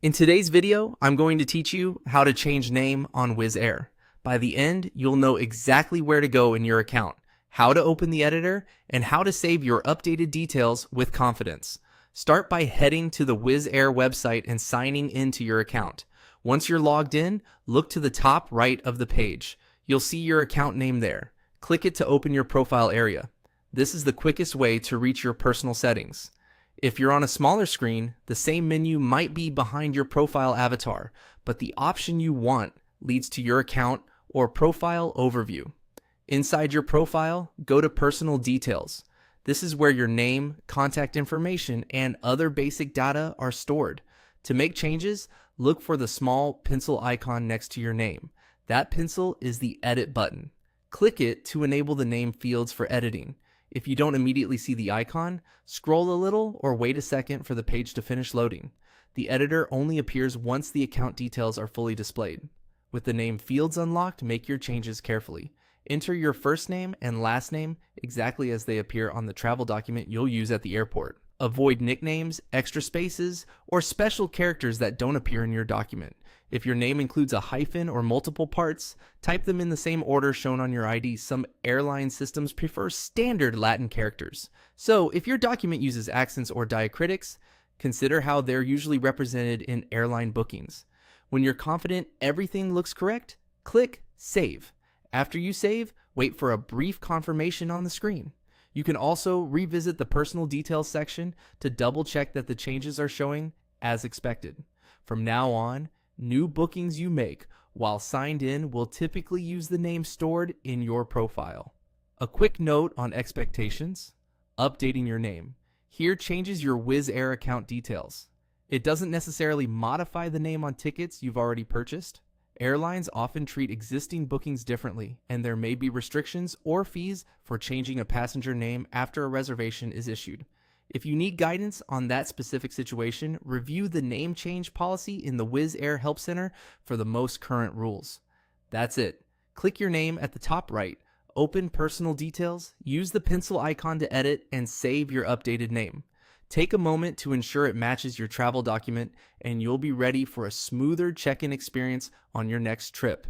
In today's video, I'm going to teach you how to change name on Wizz Air. By the end, you'll know exactly where to go in your account, how to open the editor, and how to save your updated details with confidence. Start by heading to the Wizz Air website and signing into your account. Once you're logged in, look to the top right of the page. You'll see your account name there. Click it to open your profile area. This is the quickest way to reach your personal settings. If you're on a smaller screen, the same menu might be behind your profile avatar, but the option you want leads to your account or profile overview. Inside your profile, go to Personal Details. This is where your name, contact information, and other basic data are stored. To make changes, look for the small pencil icon next to your name. That pencil is the Edit button. Click it to enable the name fields for editing. If you don't immediately see the icon, scroll a little or wait a second for the page to finish loading. The editor only appears once the account details are fully displayed. With the name fields unlocked, make your changes carefully. Enter your first name and last name exactly as they appear on the travel document you'll use at the airport. Avoid nicknames, extra spaces, or special characters that don't appear in your document. If your name includes a hyphen or multiple parts, type them in the same order shown on your ID. Some airline systems prefer standard Latin characters. So if your document uses accents or diacritics, consider how they're usually represented in airline bookings. When you're confident everything looks correct, click Save. After you save, wait for a brief confirmation on the screen. You can also revisit the personal details section to double check that the changes are showing as expected. From now on, new bookings you make while signed in will typically use the name stored in your profile. A quick note on expectations: updating your name. Here changes your Wizz Air account details. It doesn't necessarily modify the name on tickets you've already purchased. Airlines often treat existing bookings differently, and there may be restrictions or fees for changing a passenger name after a reservation is issued. If you need guidance on that specific situation, review the name change policy in the Wizz Air Help Center for the most current rules. That's it. Click your name at the top right, open Personal Details, use the pencil icon to edit, and save your updated name. Take a moment to ensure it matches your travel document, and you'll be ready for a smoother check-in experience on your next trip.